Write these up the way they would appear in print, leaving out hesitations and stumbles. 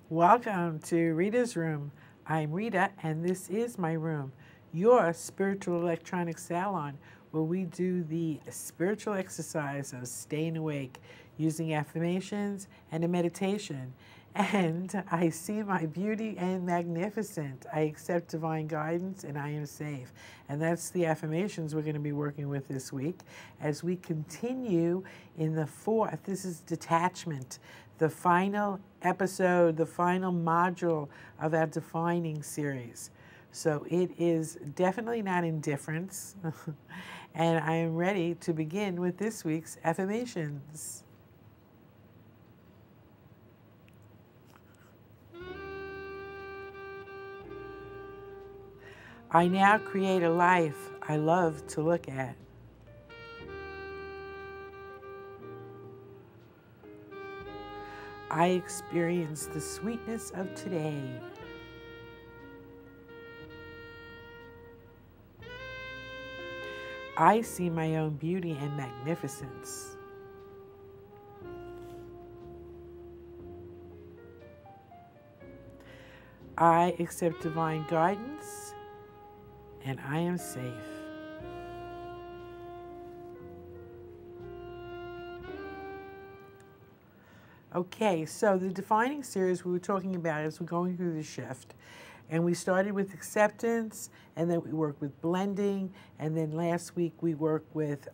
Welcome to Rita's Room. I'm Rita, and this is my room, your spiritual electronic salon, where we do the spiritual exercise of staying awake using affirmations and a meditation. And I see my beauty and magnificent. I accept divine guidance and I am safe. And that's the affirmations we're going to be working with this week as we continue in the fourth. This is detachment, the final episode, the final module of our defining series. So it is definitely not indifference. And I am ready to begin with this week's affirmations. I now create a life I love to look at. I experience the sweetness of today. I see my own beauty and magnificence. I accept divine guidance and I am safe. Okay, so the defining series we were talking about as we're going through the shift. And we started with acceptance, and then we worked with blending, and then last week we worked with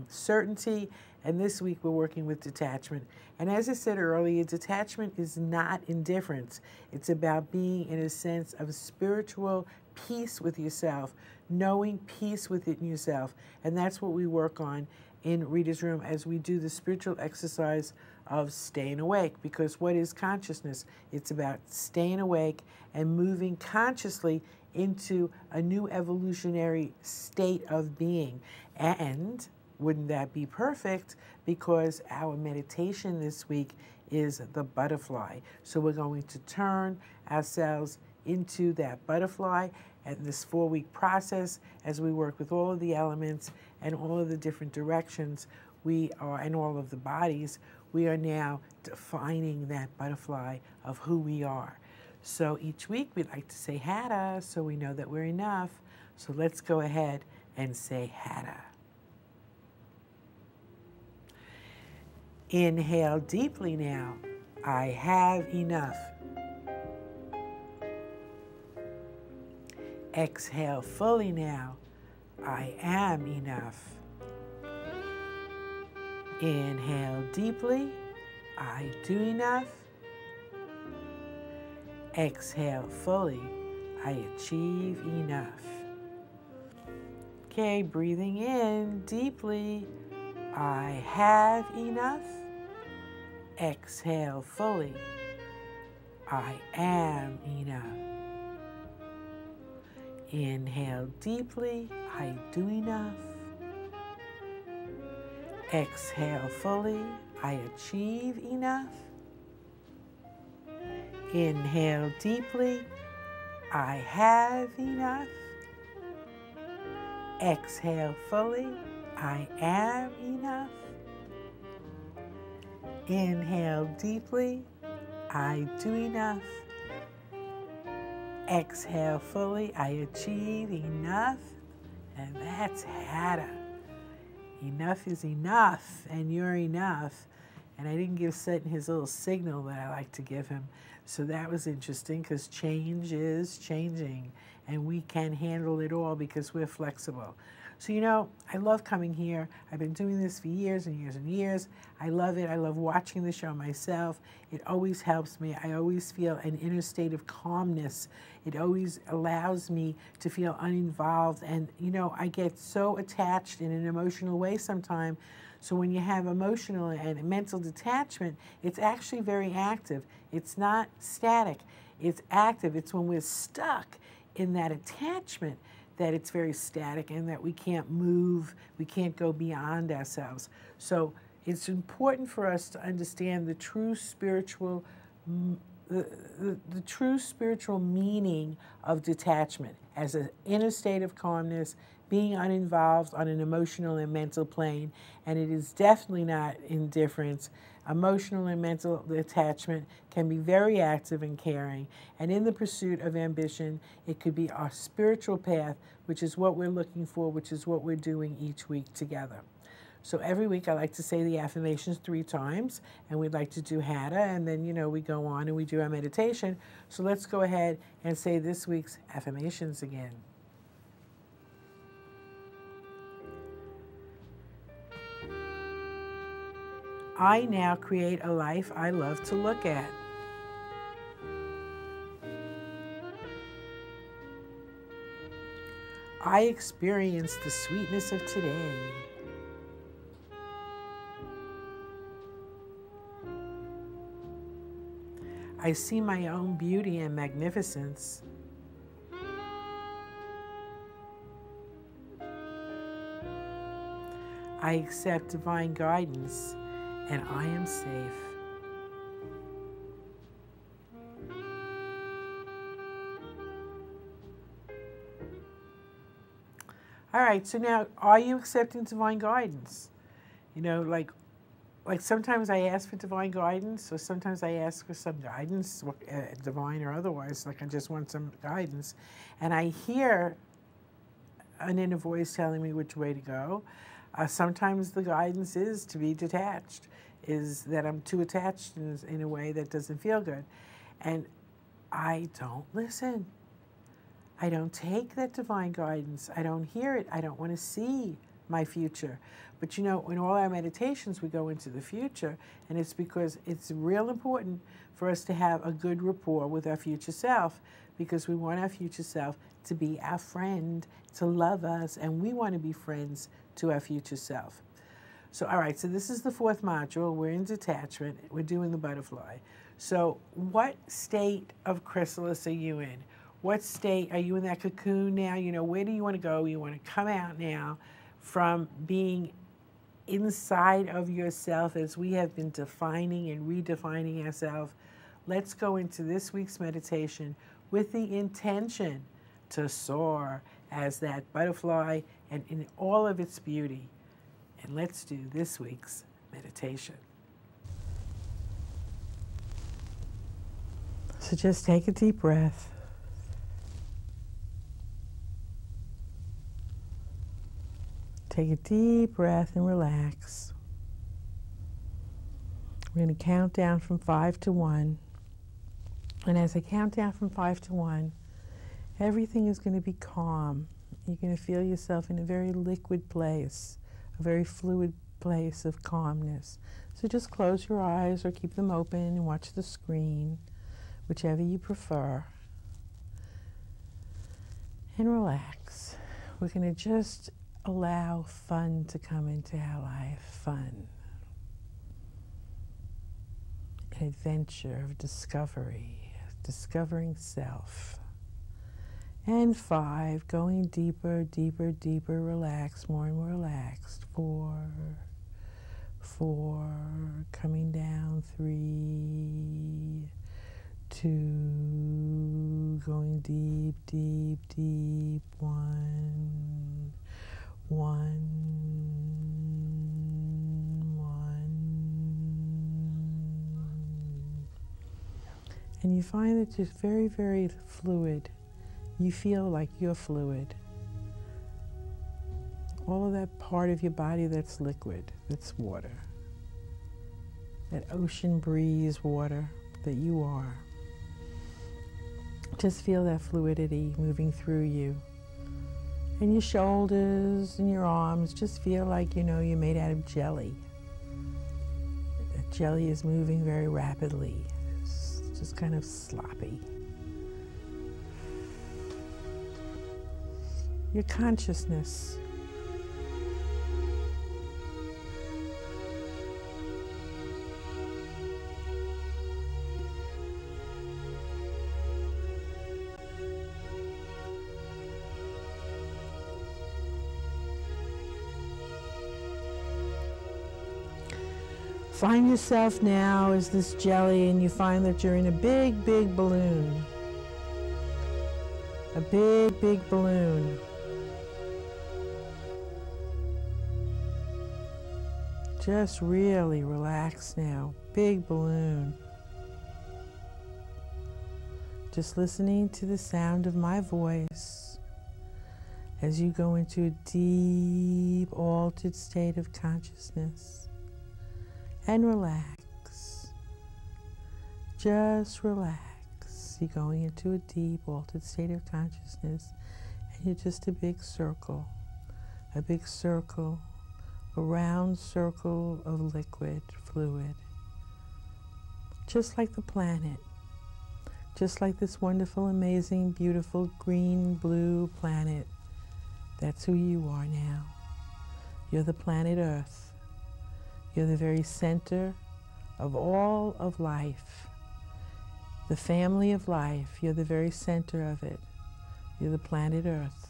certainty, and this week we're working with detachment. And as I said earlier, detachment is not indifference. It's about being in a sense of spiritual peace with yourself, knowing peace within yourself. And that's what we work on in Rita's Room as we do the spiritual exercise of staying awake. Because what is consciousness? It's about staying awake and moving consciously into a new evolutionary state of being. And wouldn't that be perfect? Because our meditation this week is the butterfly. So we're going to turn ourselves into that butterfly and this 4-week process as we work with all of the elements and all of the different directions we are, and all of the bodies, we are now defining that butterfly of who we are. So each week we'd like to say Hada so we know that we're enough. So let's go ahead and say Hada. Inhale deeply now. I have enough. Exhale fully now. I am enough. Inhale deeply. I do enough. Exhale fully. I achieve enough. Okay, breathing in deeply. I have enough. Exhale fully. I am enough. Inhale deeply. I do enough. Exhale fully. I achieve enough. Inhale deeply. I have enough. Exhale fully. I am enough. Inhale deeply. I do enough. Exhale fully. I achieve enough. And that's Hada. Enough is enough, and you're enough. And I didn't give Satan his little signal that I like to give him. So that was interesting because change is changing, and we can handle it all because we're flexible. So, you know, I love coming here. I've been doing this for years and years and years. I love it. I love watching the show myself. It always helps me. I always feel an inner state of calmness. It always allows me to feel uninvolved. And, you know, I get so attached in an emotional way sometimes. So when you have emotional and mental detachment, it's actually very active. It's not static. It's active. It's when we're stuck in that attachment that it's very static and that we can't move, we can't go beyond ourselves. So it's important for us to understand the true spiritual true spiritual meaning of detachment as an inner state of calmness, being uninvolved on an emotional and mental plane, and it is definitely not indifference. Emotional and mental attachment can be very active and caring, and in the pursuit of ambition, it could be our spiritual path, which is what we're looking for, which is what we're doing each week together. So every week I like to say the affirmations 3 times, and we'd like to do Hatha, and then, we go on and we do our meditation. So let's go ahead and say this week's affirmations again. I now create a life I love to look at. I experience the sweetness of today. I see my own beauty and magnificence. I accept divine guidance, and I am safe. All right, so now, are you accepting divine guidance? Like sometimes I ask for divine guidance, or sometimes I ask for some guidance, divine or otherwise, like I just want some guidance. And I hear an inner voice telling me which way to go. Sometimes the guidance is to be detached, is that I'm too attached in a way that doesn't feel good. And I don't listen. I don't take that divine guidance. I don't hear it. I don't want to see my future. But in all our meditations, we go into the future, and it's because it's real important for us to have a good rapport with our future self, because we want our future self to be our friend, to love us, and we want to be friends to our future self. So, all right, so this is the 4th module. We're in detachment. We're doing the butterfly. So what state of chrysalis are you in? What state are you in, that cocoon now? Where do you want to go? You want to come out now from being inside of yourself, as we have been defining and redefining ourselves. Let's go into this week's meditation with the intention to soar as that butterfly and in all of its beauty. And let's do this week's meditation. So just take a deep breath. Take a deep breath and relax. We're going to count down from 5 to 1. And as I count down from 5 to 1, everything is going to be calm. You're going to feel yourself in a very liquid place, a very fluid place of calmness. So just close your eyes or keep them open and watch the screen, whichever you prefer. And relax. We're going to just allow fun to come into our life. Fun. An adventure of discovery, discovering self. And 5, going deeper, deeper, deeper, relax, more and more relaxed. 4, coming down. 3, 2, going deep, deep, deep. 1. And you find that it's very, very fluid. You feel like you're fluid. All of that part of your body that's liquid, that's water. That ocean breeze water that you are. Just feel that fluidity moving through you. And your shoulders and your arms just feel like, you're made out of jelly. That jelly is moving very rapidly. It's just kind of sloppy. Your consciousness. Find yourself now as this jelly, and you find that you're in a big, big balloon. A big, big balloon. Just really relax now. Big balloon. Just listening to the sound of my voice as you go into a deep, altered state of consciousness. And relax. Just relax. You're going into a deep, altered state of consciousness, and you're just a big circle. A big circle. A round circle of liquid, fluid. Just like the planet. Just like this wonderful, amazing, beautiful, green, blue planet. That's who you are now. You're the planet Earth. You're the very center of all of life. The family of life. You're the very center of it. You're the planet Earth.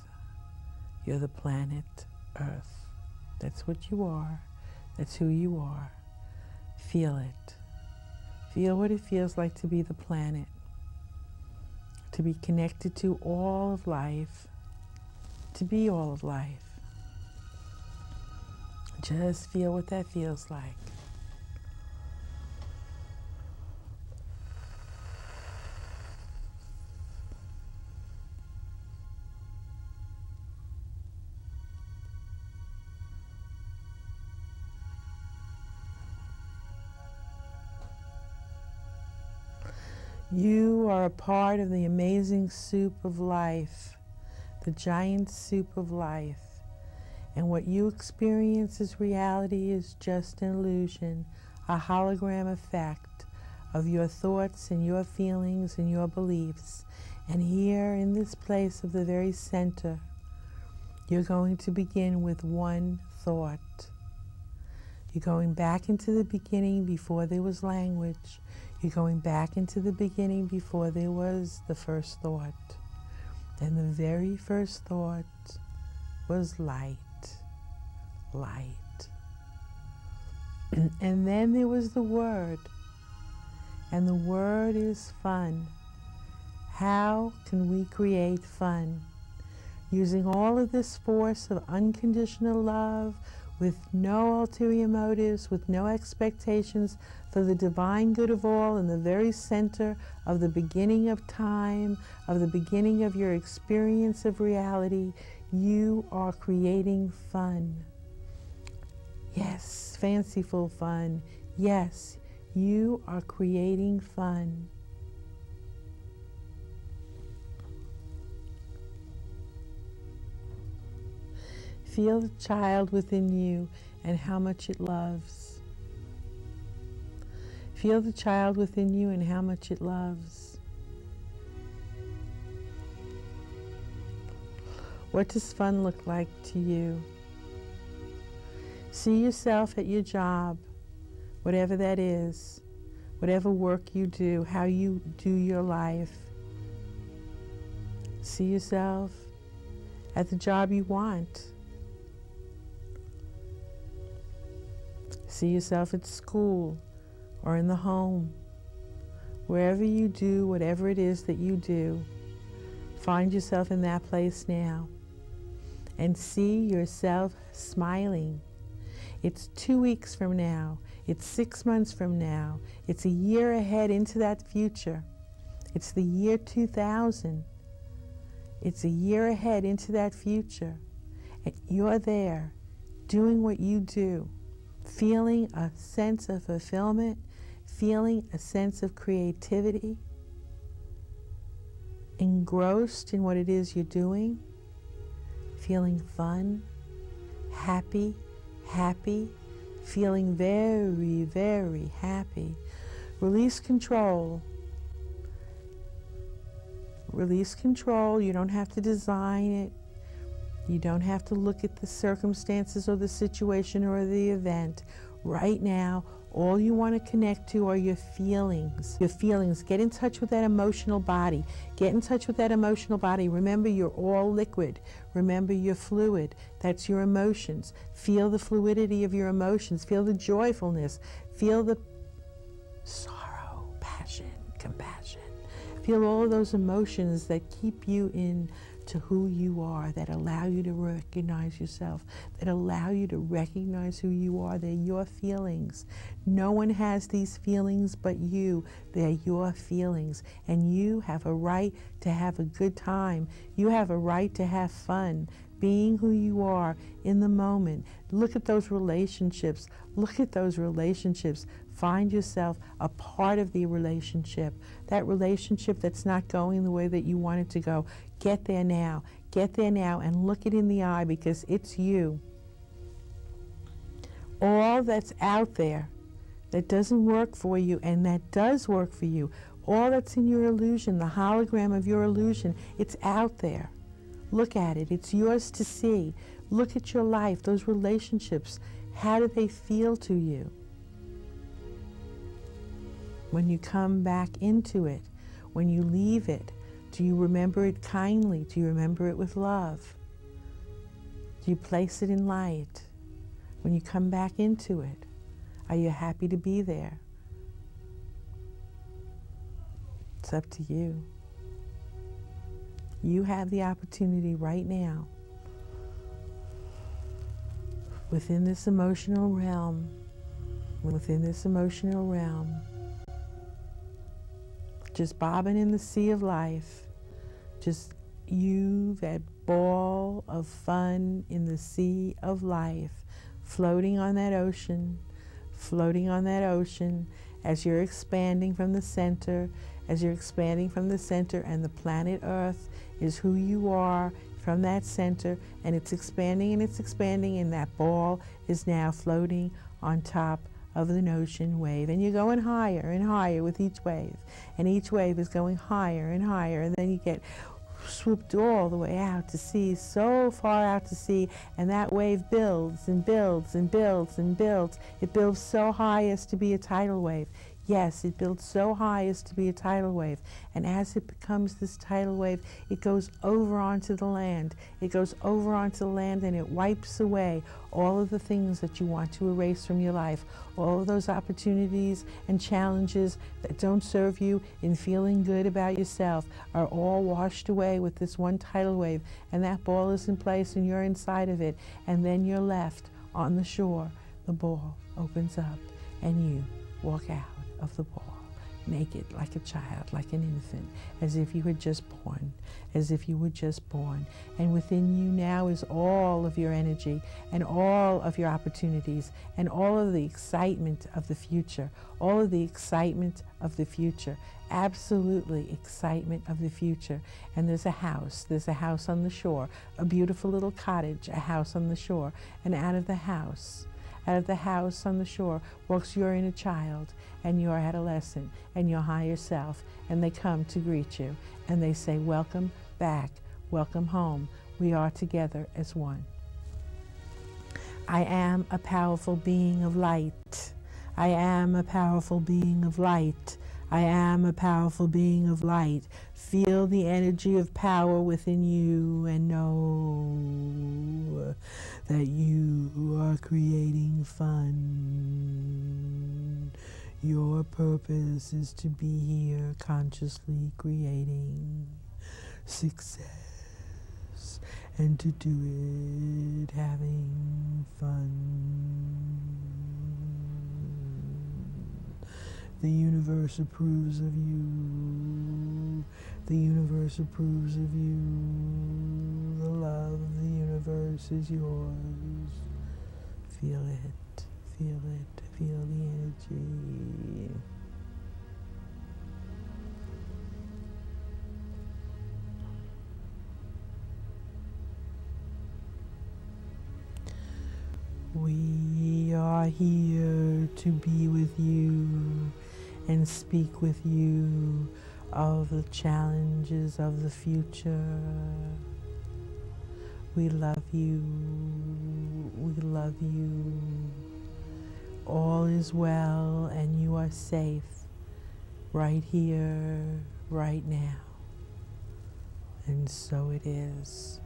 You're the planet Earth. That's what you are. That's who you are. Feel it. Feel what it feels like to be the planet. To be connected to all of life. To be all of life. Just feel what that feels like. You are a part of the amazing soup of life, the giant soup of life. And what you experience as reality is just an illusion, a hologram effect of your thoughts and your feelings and your beliefs. And here in this place of the very center, you're going to begin with one thought. You're going back into the beginning before there was language. You're going back into the beginning before there was the first thought. And the very first thought was light, light. And then there was the word. And the word is fun. How can we create fun? Using all of this force of unconditional love, with no ulterior motives, with no expectations, for the divine good of all, in the very center of the beginning of time, of the beginning of your experience of reality, you are creating fun. Yes, fanciful fun. Yes, you are creating fun. Feel the child within you and how much it loves. Feel the child within you and how much it loves. What does fun look like to you? See yourself at your job, whatever that is, whatever work you do, how you do your life. See yourself at the job you want. See yourself at school or in the home. Wherever you do whatever it is that you do, find yourself in that place now and see yourself smiling. It's 2 weeks from now. It's 6 months from now. It's a year ahead into that future. It's the year 2000. It's a year ahead into that future. And you're there doing what you do. Feeling a sense of fulfillment, feeling a sense of creativity, engrossed in what it is you're doing, feeling fun, happy, feeling very, very happy. Release control. Release control. You don't have to design it. You don't have to look at the circumstances or the situation or the event. Right now, all you want to connect to are your feelings. Your feelings. Get in touch with that emotional body. Get in touch with that emotional body. Remember, you're all liquid. Remember, you're fluid. That's your emotions. Feel the fluidity of your emotions. Feel the joyfulness. Feel the sorrow, passion, compassion. Feel all of those emotions that keep you in to who you are, that allow you to recognize yourself, that allow you to recognize who you are. They're your feelings. No one has these feelings but you. They're your feelings. And you have a right to have a good time. You have a right to have fun, being who you are in the moment. Look at those relationships. Look at those relationships. Find yourself a part of the relationship. That relationship that's not going the way that you want it to go. Get there now. Get there now and look it in the eye, because it's you. All that's out there that doesn't work for you and that does work for you, all that's in your illusion, the hologram of your illusion, it's out there. Look at it. It's yours to see. Look at your life, those relationships. How do they feel to you? When you come back into it, when you leave it, do you remember it kindly? Do you remember it with love? Do you place it in light? When you come back into it, are you happy to be there? It's up to you. You have the opportunity right now, within this emotional realm, just bobbing in the sea of life, just you, that ball of fun in the sea of life, floating on that ocean, as you're expanding from the center, and the planet Earth is who you are from that center, and it's expanding, and that ball is now floating on top of an ocean wave, and you're going higher and higher with each wave, and each wave is going higher and higher, and then you get swooped all the way out to sea, so far out to sea, and that wave builds and builds and builds and builds. It builds so high as to be a tidal wave. Yes, it builds so high as to be a tidal wave. And as it becomes this tidal wave, it goes over onto the land. It goes over onto the land, and it wipes away all of the things that you want to erase from your life. All of those opportunities and challenges that don't serve you in feeling good about yourself are all washed away with this one tidal wave. And that ball is in place, and you're inside of it. And then you're left on the shore. The ball opens up, and you walk out of the ball, naked, like a child, like an infant, as if you were just born, And within you now is all of your energy and all of your opportunities and all of the excitement of the future, absolutely excitement of the future. And there's a house on the shore, a beautiful little cottage, a house on the shore, and out of the house on the shore walks your inner child and your adolescent and your higher self, and they come to greet you, and they say, welcome back, welcome home. We are together as one. I am a powerful being of light. I am a powerful being of light. I am a powerful being of light. Feel the energy of power within you and know that you are creating fun. Your purpose is to be here consciously creating success and to do it having fun. The universe approves of you. The universe approves of you. The love of the universe is yours. Feel it, feel it, feel the energy. We are here to be with you and speak with you of the challenges of the future. We love you. We love you. All is well, and you are safe right here, right now. And so it is.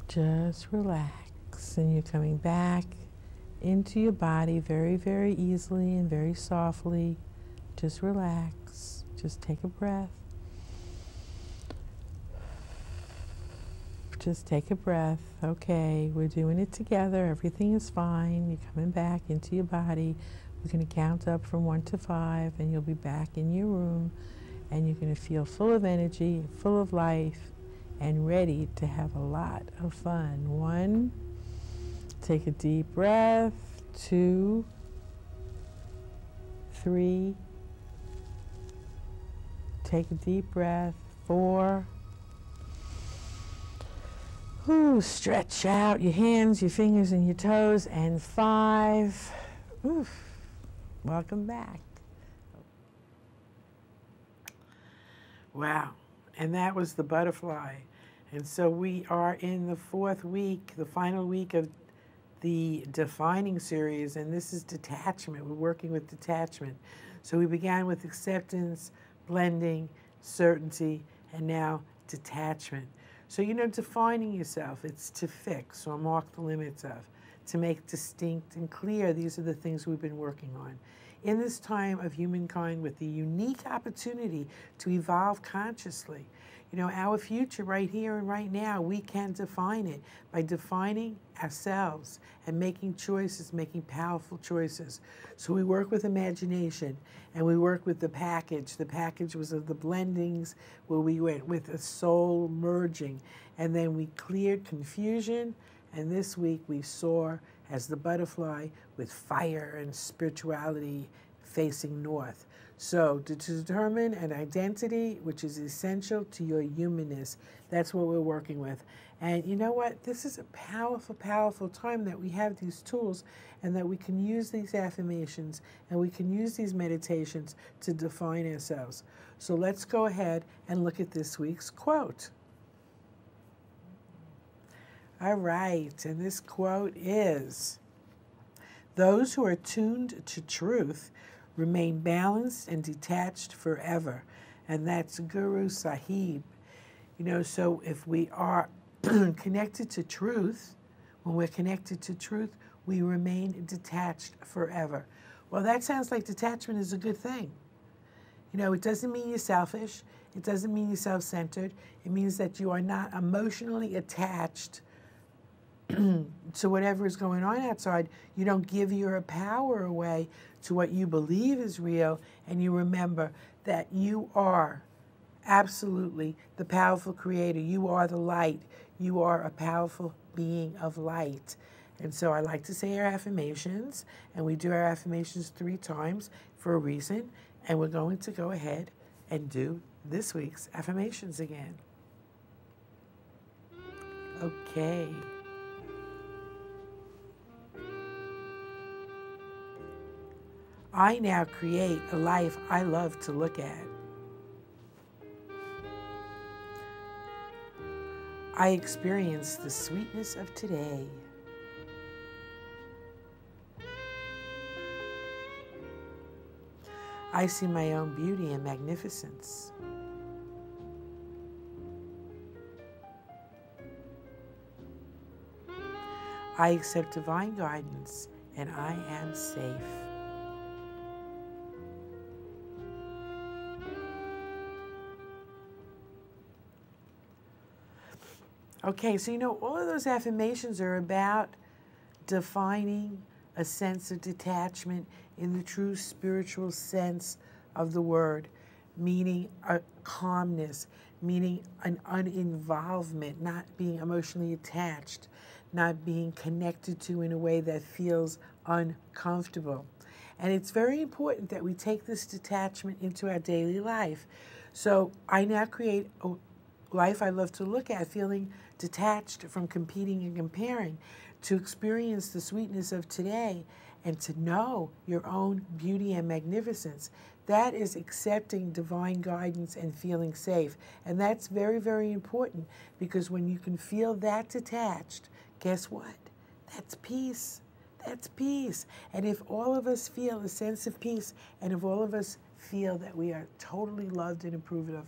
Just relax, and you're coming back into your body very, very easily and very softly. Just relax. Just take a breath. Just take a breath. Okay, we're doing it together. Everything is fine. You're coming back into your body. We're going to count up from 1 to 5, and you'll be back in your room, and you're going to feel full of energy, full of life, and ready to have a lot of fun. 1, take a deep breath. 2, 3, take a deep breath. 4, stretch out your hands, your fingers, and your toes. And 5, welcome back. Wow, and that was the butterfly. And so we are in the 4th week, the final week of the defining series, and this is detachment. We're working with detachment. So we began with acceptance, blending, certainty, and now detachment. So, defining yourself, it's to fix or mark the limits of, to make distinct and clear. These are the things we've been working on. In this time of humankind with the unique opportunity to evolve consciously, our future right here and right now, we can define it by defining ourselves and making choices, making powerful choices. So we work with imagination and we work with the package. The package was of the blendings where we went with a soul merging, and then we cleared confusion, and this week we soar as the butterfly with fire and spirituality facing north. So to determine an identity which is essential to your humanness, that's what we're working with. And you know what? This is a powerful, powerful time that we have these tools and that we can use these affirmations and we can use these meditations to define ourselves. So let's go ahead and look at this week's quote. All right, and this quote is, "Those who are tuned to truth remain balanced and detached forever." And that's Guru Sahib. So if we are connected to truth, when we're connected to truth, we remain detached forever. Well, that sounds like detachment is a good thing. It doesn't mean you're selfish. It doesn't mean you're self-centered. It means that you are not emotionally attached to whatever is going on outside. You don't give your power away to what you believe is real, and you remember that you are absolutely the powerful creator. You are the light. You are a powerful being of light. And so I like to say our affirmations, and we do our affirmations 3 times for a reason, and we're going to go ahead and do this week's affirmations again. Okay. I now create a life I love to look at. I experience the sweetness of today. I see my own beauty and magnificence. I accept divine guidance and I am safe. Okay, so all of those affirmations are about defining a sense of detachment in the true spiritual sense of the word, meaning a calmness, meaning an uninvolvement, not being emotionally attached, not being connected to in a way that feels uncomfortable. And it's very important that we take this detachment into our daily life. So I now create a life I love to look at, feeling detached from competing and comparing, to experience the sweetness of today and to know your own beauty and magnificence. That is accepting divine guidance and feeling safe. And that's very, very important, because when you can feel that detached, guess what? That's peace. That's peace. And if all of us feel a sense of peace, and if all of us feel that we are totally loved and approved of,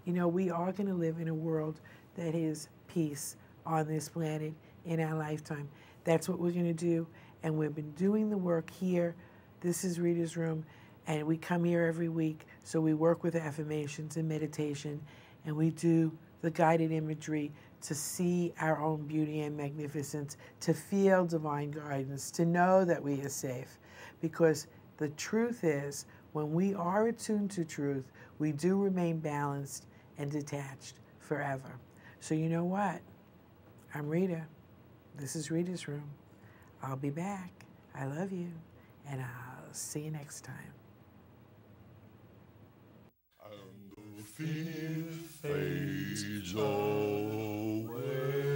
we are going to live in a world that is peace on this planet in our lifetime. That's what we're going to do. And we've been doing the work here. This is Rita's Room, and we come here every week. So we work with affirmations and meditation, and we do the guided imagery to see our own beauty and magnificence, to feel divine guidance, to know that we are safe. Because the truth is, when we are attuned to truth, we do remain balanced and detached forever. So you know what? I'm Rita. This is Rita's Room. I'll be back. I love you. And I'll see you next time. And the fear fades away.